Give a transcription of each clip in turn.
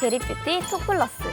게리뷰티 톡플러스.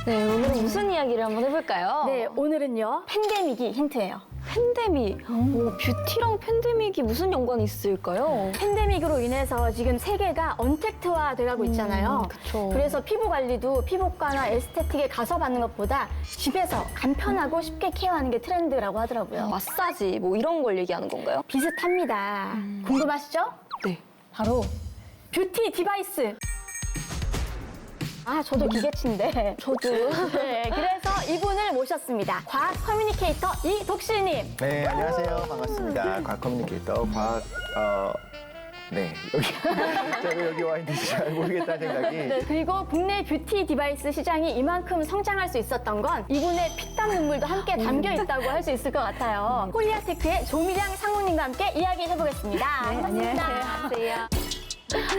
네, 오늘은 무슨 이야기를 한번 해볼까요? 네, 오늘은요. 팬데믹이 힌트예요. 팬데믹. 뷰티랑 팬데믹이 무슨 연관이 있을까요? 팬데믹으로 인해서 지금 세계가 언택트화 돼가고 있잖아요. 그쵸. 그래서 피부 관리도 피부과나 에스테틱에 가서 받는 것보다 집에서 간편하고 쉽게 케어하는 게 트렌드라고 하더라고요. 마사지 뭐 이런 걸 얘기하는 건가요? 비슷합니다. 궁금하시죠? 네. 바로 뷰티 디바이스. 아, 저도 기계치인데. 저도. 네, 그래서 이분을 모셨습니다. 과학 커뮤니케이터 이독실님. 네, 안녕하세요. 반갑습니다. 과학 커뮤니케이터 네, 저는 여기 와 있는지 잘 모르겠다는 생각이. 네, 그리고 국내 뷰티 디바이스 시장이 이만큼 성장할 수 있었던 건 이분의 피땀 눈물도 함께 담겨 있다고 할 수 있을 것 같아요. 콜리아테크의 조미량 상무님과 함께 이야기해보겠습니다. 네, 반갑습니다. 안녕하세요.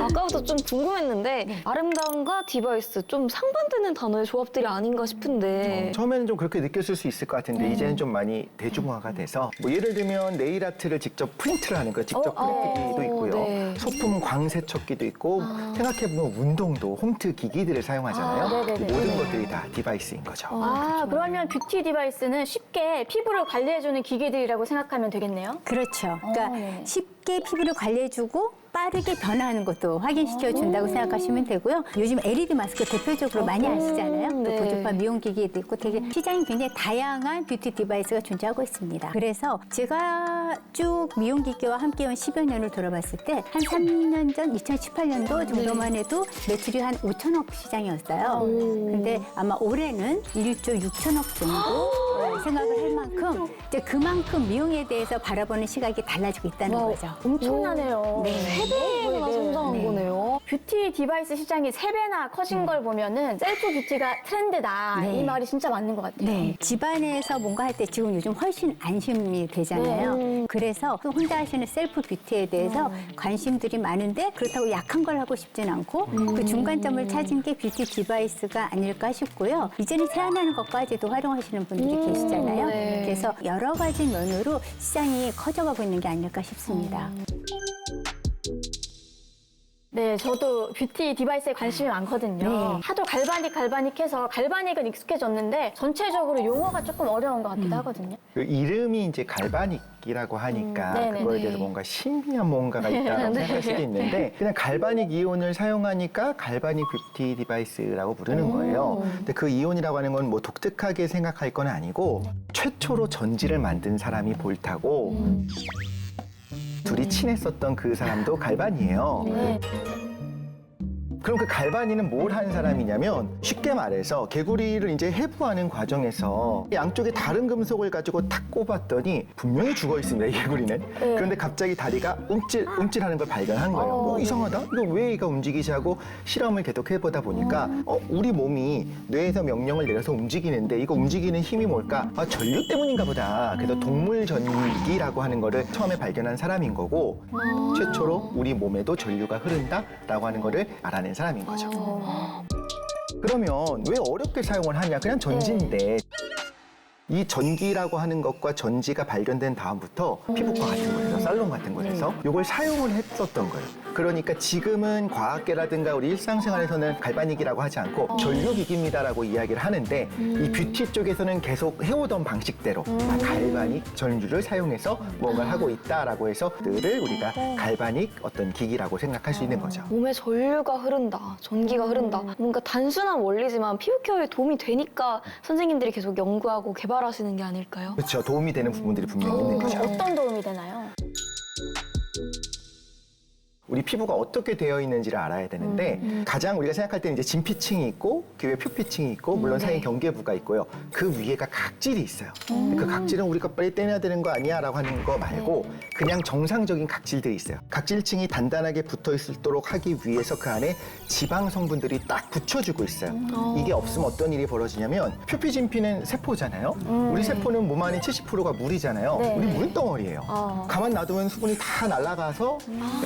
아까부터 좀 궁금했는데 아름다움과 디바이스 좀 상반되는 단어의 조합들이 아닌가 싶은데 처음에는 좀 그렇게 느꼈을 수 있을 것 같은데 이제는 좀 많이 대중화가 돼서 뭐 예를 들면 네일 아트를 직접 프린트를 하는 거 직접 프린트기도 있고요. 네. 소품 광세척기도 있고 생각해보면 운동도 홈트 기기들을 사용하잖아요. 네네네. 모든 것들이 다 디바이스인 거죠. 아, 그러면 뷰티 디바이스는 쉽게 피부를 관리해주는 기기들이라고 생각하면 되겠네요? 그렇죠. 그러니까 네네. 쉽게 피부를 관리해주고 빠르게 변화하는 것도 확인시켜 준다고 생각하시면 되고요. 요즘 LED 마스크 대표적으로 많이 아시잖아요. 또 네. 보조파 미용기기도 있고 되게 시장이 굉장히 다양한 뷰티 디바이스가 존재하고 있습니다. 그래서 제가 쭉 미용기기와 함께한 10여 년을 돌아봤을 때 한 3년 전 2018년도 정도만 해도 매출이 한 5천억 시장이었어요. 근데 아마 올해는 1조 6천억 정도 생각을 할 만큼 이제 그만큼 미용에 대해서 바라보는 시각이 달라지고 있다는 거죠. 엄청나네요. 세 배나 성장한 거네요. 뷰티 디바이스 시장이 3배나 커진 걸 보면은 셀프 뷰티가 트렌드다. 네. 이 말이 진짜 맞는 것 같아요. 네. 집안에서 뭔가 할 때 지금 요즘 훨씬 안심이 되잖아요. 그래서 혼자 하시는 셀프 뷰티에 대해서 관심들이 많은데 그렇다고 약한 걸 하고 싶진 않고 그 중간점을 찾은 게 뷰티 디바이스가 아닐까 싶고요. 이제는 세안하는 것까지도 활용하시는 분들이 계시잖아요. 네. 그래서 여러 가지 면으로 시장이 커져가고 있는 게 아닐까 싶습니다. 네, 저도 뷰티 디바이스에 관심이 많거든요. 네. 하도 갈바닉해서 갈바닉은 익숙해졌는데 전체적으로 용어가 조금 어려운 것 같기도 하거든요. 그 이름이 이제 갈바닉이라고 하니까 네네. 그거에 대해서 뭔가 신비한 뭔가가 있다고 생각할 수도 있는데 그냥 갈바닉 이온을 사용하니까 갈바닉 뷰티 디바이스라고 부르는 거예요. 근데 그 이온이라고 하는 건 뭐 독특하게 생각할 건 아니고 최초로 전지를 만든 사람이 볼타고 둘이 친했었던 그 사람도 갈반이에요. 네. 그럼 그 갈바니는 뭘 하는 사람이냐면 쉽게 말해서 개구리를 이제 해부하는 과정에서 양쪽에 다른 금속을 가지고 탁 꼽았더니 분명히 죽어 있습니다, 이 개구리는. 그런데 갑자기 다리가 움찔하는 걸 발견한 거예요. 이상하다? 이거 왜 얘가 움직이지 하고 실험을 계속 해보다 보니까 우리 몸이 뇌에서 명령을 내려서 움직이는데 이거 움직이는 힘이 뭘까? 아, 전류 때문인가 보다. 그래서 동물 전기라고 하는 거를 처음에 발견한 사람인 거고 최초로 우리 몸에도 전류가 흐른다라고 하는 거를 알아낸 사람인 거죠. 그러면 왜 어렵게 사용을 하냐? 그냥 전지인데. 이 전기라고 하는 것과 전지가 발견된 다음부터 피부과 같은 곳에서 살롱 같은 곳에서 이걸 사용을 했었던 거예요. 그러니까 지금은 과학계라든가 우리 일상생활에서는 갈바닉이라고 하지 않고 전류기기입니다라고 이야기를 하는데 이 뷰티 쪽에서는 계속 해오던 방식대로 갈바닉 전류를 사용해서 뭔가를 하고 있다라고 해서 그들을 우리가 갈바닉 어떤 기기라고 생각할 수 있는 거죠. 몸에 전류가 흐른다, 전기가 흐른다. 뭔가 단순한 원리지만 피부 케어에 도움이 되니까 선생님들이 계속 연구하고 개발하시는 게 아닐까요? 그렇죠. 도움이 되는 부분들이 분명히 있는 거죠. 어떤 도움이 되나요? 우리 피부가 어떻게 되어 있는지를 알아야 되는데 가장 우리가 생각할 때는 이제 진피층이 있고 그 위에 표피층이 있고 물론 사이 경계부가 있고요. 그 위에가 각질이 있어요. 그 각질은 우리가 빨리 떼내야 되는 거 아니야 라고 하는 거 말고 그냥 정상적인 각질들이 있어요. 각질층이 단단하게 붙어 있도록 하기 위해서 그 안에 지방 성분들이 딱 붙여주고 있어요. 이게 없으면 어떤 일이 벌어지냐면 표피 진피는 세포잖아요. 우리 세포는 몸 안에 70%가 물이잖아요. 네. 우리 물덩어리예요. 가만 놔두면 수분이 다 날아가서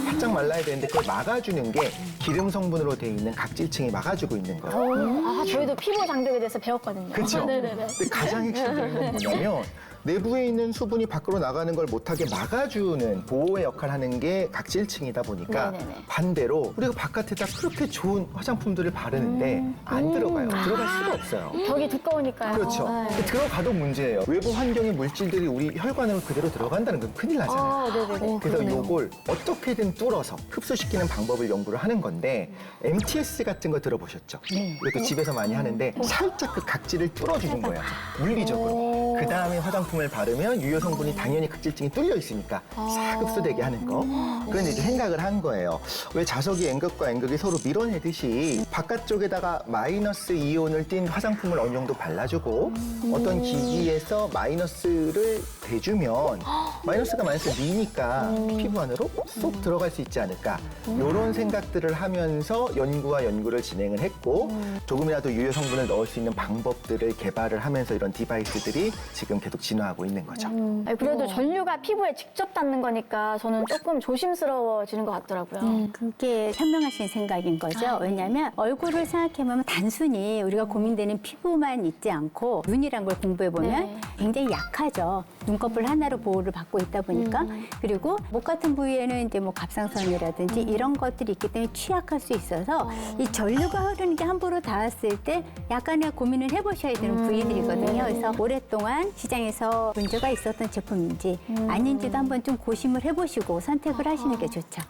바짝 말라 발라야 되는데 그걸 막아주는 게 기름 성분으로 돼 있는 각질층이 막아주고 있는 거예요. 아, 저희도 피부 장벽에 대해서 배웠거든요. 그렇죠? 네네네. 근데 가장 핵심적인 건 뭐냐면 내부에 있는 수분이 밖으로 나가는 걸 못하게 막아주는 보호의 역할을 하는 게 각질층이다 보니까 네네네. 반대로 우리가 바깥에다 그렇게 좋은 화장품들을 바르는데 안 들어가요. 들어갈 수가 없어요. 벽이 두꺼우니까요. 그렇죠. 네. 근데 들어가도 문제예요. 외부 환경의 물질들이 우리 혈관으로 그대로 들어간다는 건 큰일 나잖아요. 아, 네네네. 그래서 그러네요. 요걸 어떻게든 뚫어서 흡수시키는 방법을 연구를 하는 건데 MTS 같은 거 들어보셨죠? 이것도 집에서 많이 하는데 살짝 그 각질을 뚫어주는 거예요. 물리적으로. 그 다음에 화장품을 바르면 유효 성분이 당연히 각질층이 뚫려 있으니까 싹 흡수되게 하는 거. 그런데 이제 생각을 한 거예요. 왜 자석이 N극과 N극이 서로 밀어내듯이 바깥쪽에다가 마이너스 이온을 띤 화장품을 어느 정도 발라주고 어떤 기기에서 마이너스를 대주면 마이너스가 마이너스 미니까 피부 안으로 쏙 들어갈 수 있지 않을까. 이런 생각들을 하면서 연구와 연구를 진행을 했고 조금이라도 유효 성분을 넣을 수 있는 방법들을 개발을 하면서 이런 디바이스들이 지금 계속 진화하고 있는 거죠. 아니, 그래도 전류가 피부에 직접 닿는 거니까 저는 조금 조심스러워지는 것 같더라고요. 그게 현명하신 생각인 거죠. 왜냐하면 얼굴을 생각해보면 단순히 우리가 고민되는 피부만 있지 않고 눈이란 걸 공부해보면 네. 굉장히 약하죠. 눈꺼풀 하나로 보호를 받고 있다 보니까. 그리고 목 같은 부위에는 이제 뭐 갑상선이라든지 이런 것들이 있기 때문에 취약할 수 있어서 이 전류가 흐르는 게 함부로 닿았을 때 약간의 고민을 해보셔야 되는 부위들이거든요. 그래서 오랫동안 시장에서 문제가 있었던 제품인지 아닌지도 한번 좀 고심을 해보시고 선택을 하시는 게 좋죠.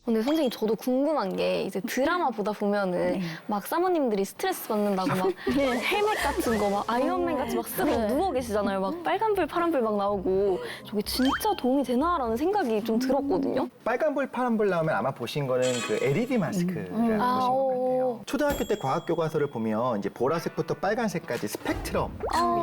근데 선생님 저도 궁금한 게 이제 드라마 보다 보면은 막 사모님들이 스트레스 받는다고 막 헬멧 같은 거 막 아이언맨 같이 막 쓰고 누워 계시잖아요. 막 빨간불 파란불 막 나오고 저게 진짜 도움이 되나라는 생각이 좀 들었거든요. 빨간불, 파란불 나오면 아마 보신 거는 그 LED 마스크를 보신 것 같아요. 초등학교 때 과학 교과서를 보면 이제 보라색부터 빨간색까지 스펙트럼.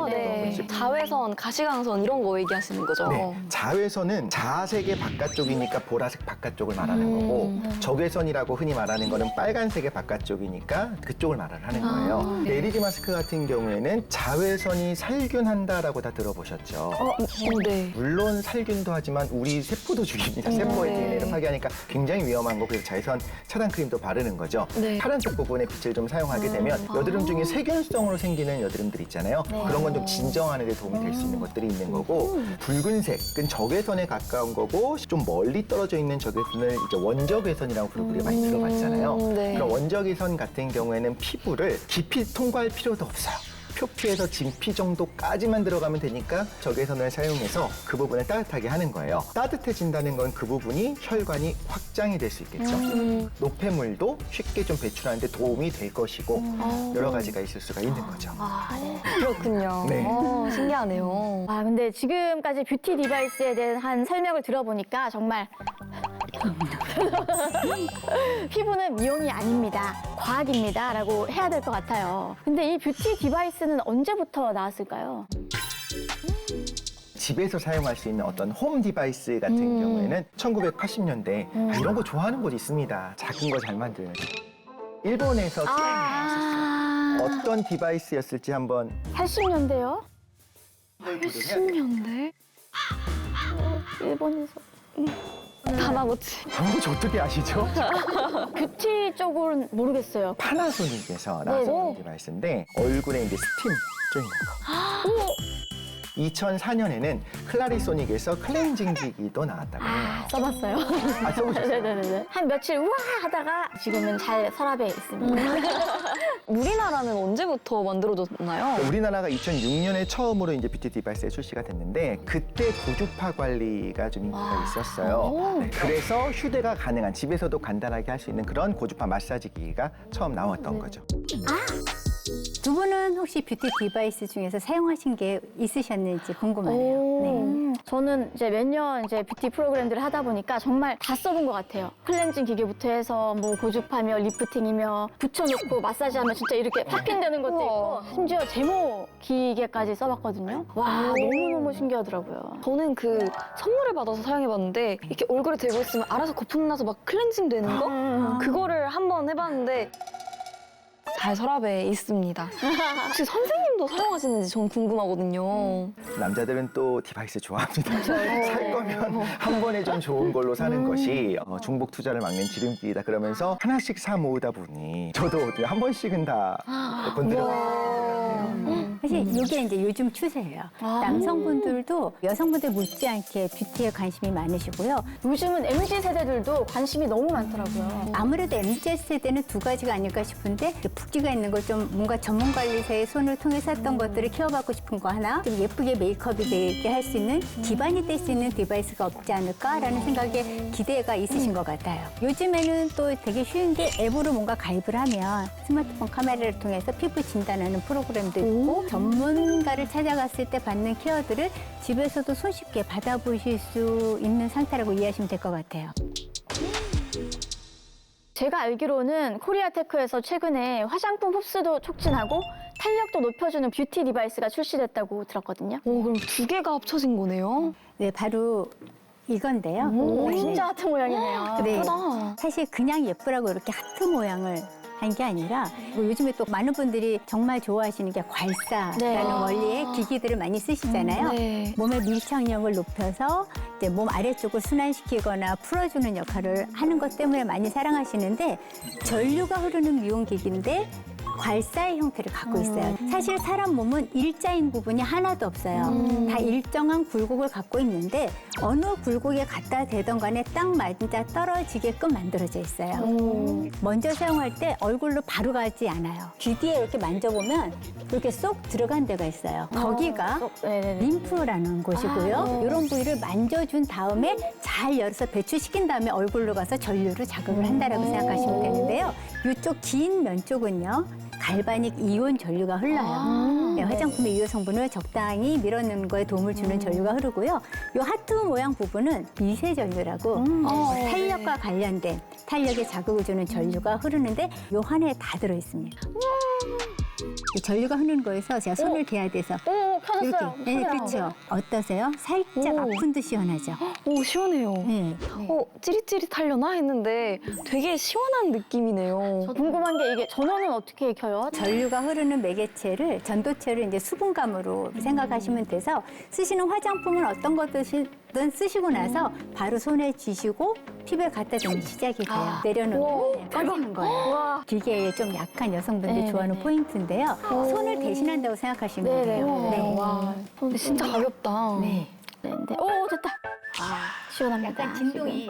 네. 자외선, 가시광선 이런 거 얘기하시는 거죠. 네. 자외선은 자색의 바깥쪽이니까 보라색 바깥쪽을 말하는 거고 적외선이라고 흔히 말하는 거는 빨간색의 바깥쪽이니까 그쪽을 말을 하는 거예요. LED 마스크 같은 경우에는 자외선이 살균한다라고 다 들어보셨죠? 네. 물론 살균도 하지만 우리 세포도 죽입니다. 세포의 네. DNA를 파괴하니까 굉장히 위험한 거. 그래서 자외선 차단 크림도 바르는 거죠. 네. 파란색 부분에 빛을 좀 사용하게 되면 여드름 중에 세균성으로 생기는 여드름들 있잖아요. 그런 건 좀 진정하는 데 도움이 될 수 있는 것들이 있는 거고 붉은색은 적외선에 가까운 거고 좀 멀리 떨어져 있는 적외선을 이제 원적외선이라고 우리가 많이 들어봤잖아요. 네. 그럼 원적외선 같은 경우에는 피부를 깊이 통과할 필요도 없어요. 표피에서 진피 정도까지만 들어가면 되니까 적외선을 사용해서 그 부분을 따뜻하게 하는 거예요. 따뜻해진다는 건 그 부분이 혈관이 확장이 될 수 있겠죠. 노폐물도 쉽게 좀 배출하는데 도움이 될 것이고 여러 가지가 있을 수가 있는 거죠. 그렇군요. 네. 신기하네요. 아, 근데 지금까지 뷰티 디바이스에 대한 설명을 들어보니까 정말 피부는 미용이 아닙니다. 과학입니다. 라고 해야 될 것 같아요. 근데 이 뷰티 디바이스는 언제부터 나왔을까요? 집에서 사용할 수 있는 어떤 홈 디바이스 같은 경우에는 1980년대 이런 거 좋아하는 곳이 있습니다. 작은 거 잘 만드는. 일본에서 처음 나왔었어요. 어떤 디바이스였을지 한번 80년대요? 10년대? 일본에서. 다마고치. 방금 어떻게 아시죠? 뷰티 쪽은 모르겠어요. 파나소닉에서 나왔던 디바이스인데 얼굴에 이제 스팀 쪄있는 거. 2004년에는 클라리소닉에서 클렌징 기기도 나왔다고 해요. 써봤어요. 아, 써보셨어요? 네네네. 한 며칠 우와 하다가 지금은 잘 서랍에 있습니다. 우리나라는 언제부터 만들어졌나요? 우리나라가 2006년에 처음으로 이제 뷰티 디바이스에 출시가 됐는데 그때 고주파 관리가 좀 인기가 있었어요. 네, 그래서 휴대가 가능한 집에서도 간단하게 할 수 있는 그런 고주파 마사지 기기가 처음 나왔던 거죠. 두 분은 혹시 뷰티 디바이스 중에서 사용하신 게 있으셨는지 궁금하네요. 네. 저는 이제 몇 년 이제 뷰티 프로그램들을 하다 보니까 정말 다 써본 것 같아요. 클렌징 기계부터 해서 뭐 고주파며 리프팅이며 붙여놓고 마사지하면 진짜 이렇게 팝핀되는 것도 있고 심지어 제모 기계까지 써봤거든요. 와 너무너무 신기하더라고요. 저는 그 선물을 받아서 사용해봤는데 이렇게 얼굴에 대고 있으면 알아서 거품 나서 막 클렌징 되는 거? 그거를 한번 해봤는데 잘 서랍에 있습니다. 혹시 선생님도 사용하시는지 전 궁금하거든요. 남자들은 또 디바이스 좋아합니다. 살 거면 한 번에 좀 좋은 걸로 사는 것이 중복 투자를 막는 지름길이다. 그러면서 하나씩 사 모으다 보니 저도 한 번씩은 다 몇 번 들어가요. 사실 이게 이제 요즘 추세예요. 남성분들도 여성분들 못지않게 뷰티에 관심이 많으시고요. 요즘은 MZ 세대들도 관심이 너무 많더라고요. 아무래도 MZ 세대는 두 가지가 아닐까 싶은데 붓기가 있는 걸 좀 뭔가 전문 관리사의 손을 통해서 했던 것들을 케어받고 싶은 거 하나, 좀 예쁘게 메이크업이 되게 할 수 있는 기반이 될 수 있는 디바이스가 없지 않을까라는 생각에 기대가 있으신 것 같아요. 요즘에는 또 되게 쉬운 게 앱으로 뭔가 가입을 하면 스마트폰 카메라를 통해서 피부 진단하는 프로그램도 있고 전문가를 찾아갔을 때 받는 케어들을 집에서도 손쉽게 받아보실 수 있는 상태라고 이해하시면 될 것 같아요. 제가 알기로는 코리아테크에서 최근에 화장품 흡수도 촉진하고 탄력도 높여주는 뷰티 디바이스가 출시됐다고 들었거든요. 오, 그럼 두 개가 합쳐진 거네요? 네, 바로 이건데요. 오, 네. 진짜 하트 모양이네요. 네. 예쁘다. 사실 그냥 예쁘라고 이렇게 하트 모양을 한 게 아니라 뭐 요즘에 또 많은 분들이 정말 좋아하시는 게 괄사라는 네. 원리의 기기들을 많이 쓰시잖아요. 네. 몸의 밀착력을 높여서 이제 몸 아래쪽을 순환시키거나 풀어주는 역할을 하는 것 때문에 많이 사랑하시는데 전류가 흐르는 미용기기인데 괄사의 형태를 갖고 있어요. 사실 사람 몸은 일자인 부분이 하나도 없어요. 다 일정한 굴곡을 갖고 있는데 어느 굴곡에 갖다 대던 간에 딱 맞아 떨어지게끔 만들어져 있어요. 먼저 사용할 때 얼굴로 바로 가지 않아요. 귀 뒤에 이렇게 만져보면 이렇게 쏙 들어간 데가 있어요. 거기가 네네네. 림프라는 곳이고요. 이런 부위를 만져준 다음에 잘 열어서 배출시킨 다음에 얼굴로 가서 전류를 자극을 한다라고 생각하시면 되는데요. 이쪽 긴 면 쪽은요. 갈바닉 이온 전류가 흘러요. 네, 화장품의 유효 성분을 적당히 밀어넣는 거에 도움을 주는 전류가 흐르고요. 이 하트 모양 부분은 미세 전류라고 탄력과 관련된 탄력에 자극을 주는 전류가 흐르는데 요 한에 다 들어 있습니다. 이 전류가 흐르는 거에서 제가 손을 대야 돼서 오, 펴졌어요. 이렇게. 네, 그렇죠. 어떠세요? 살짝 아픈 듯 시원하죠? 오, 시원해요. 네. 찌릿찌릿하려나 했는데 되게 시원한 느낌이네요. 저 궁금한 게 이게 전원은 어떻게 켜요? 전류가 흐르는 매개체를 전도체를 이제 수분감으로 생각하시면 돼서 쓰시는 화장품은 어떤 것든 쓰시고 나서 바로 손에 쥐시고 피부에 갖다 대면 시작이 돼요. 내려놓고 꺼지는 거예요. 기계에 좀 약한 여성분들이 네네네. 좋아하는 포인트인데요. 손을 대신한다고 생각하시면 네네. 돼요. 네. 와. 근데 진짜 가볍다. 네. 네. 오, 됐다. 시원합니다. 약간 진동이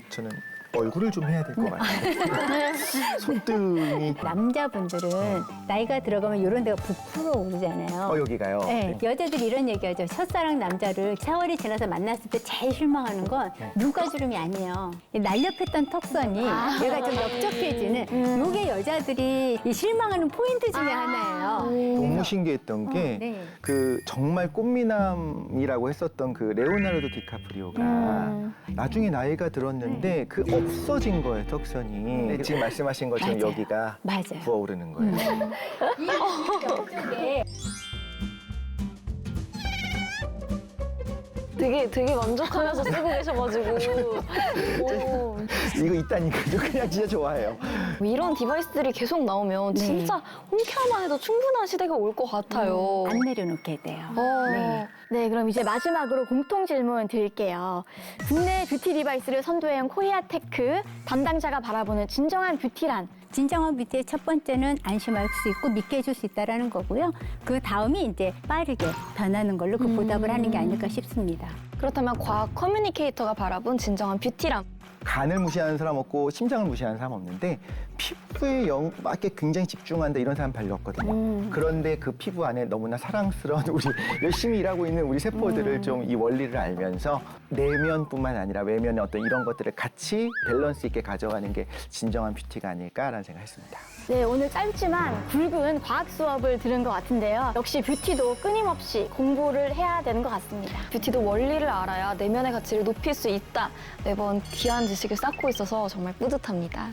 저는 얼굴을 좀 해야 될 것 같아요. 손등이 남자분들은 나이가 들어가면 이런 데가 부풀어 오르잖아요. 여기가요. 네, 여자들이 이런 얘기하죠. 첫사랑 남자를 세월이 지나서 만났을 때 제일 실망하는 건 눈가주름이 아니에요. 이 날렵했던 턱선이 얘가 좀 넓적해지는 요게 여자들이 이 실망하는 포인트 중에 하나예요. 너무 신기했던 게 네. 그 정말 꽃미남이라고 했었던 그 레오나르도 디카프리오가 나중에 나이가 들었는데 그 없어진 거예요, 턱선이. 지금 말씀하신 것처럼 맞아요. 여기가 맞아요. 부어오르는 거예요. 되게 만족하면서 쓰고 계셔가지고. 오. 이거 있다니까 저 그냥 진짜 좋아해요. 이런 디바이스들이 계속 나오면 진짜 홈케어만 해도 충분한 시대가 올 것 같아요. 안 내려놓게 돼요. 네. 네, 그럼 이제 마지막으로 공통 질문 드릴게요. 국내 뷰티 디바이스를 선도해온 코리아테크 담당자가 바라보는 진정한 뷰티란? 진정한 뷰티의 첫 번째는 안심할 수 있고 믿게 해줄 수 있다는 거고요. 그 다음이 이제 빠르게 변하는 걸로 그 보답을 하는 게 아닐까 싶습니다. 그렇다면 과학 커뮤니케이터가 바라본 진정한 뷰티란? 간을 무시하는 사람 없고 심장을 무시하는 사람 없는데 피부에 맞게 굉장히 집중한다 이런 사람 별로 없거든요. 그런데 그 피부 안에 너무나 사랑스러운 우리 열심히 일하고 있는 우리 세포들을 좀 이 원리를 알면서 내면뿐만 아니라 외면의 어떤 이런 것들을 같이 밸런스 있게 가져가는 게 진정한 뷰티가 아닐까라는 생각했습니다. 네, 오늘 짧지만 굵은 과학 수업을 들은 것 같은데요. 역시 뷰티도 끊임없이 공부를 해야 되는 것 같습니다. 뷰티도 원리를 알아야 내면의 가치를 높일 수 있다. 매번 귀한 지식을 쌓고 있어서 정말 뿌듯합니다.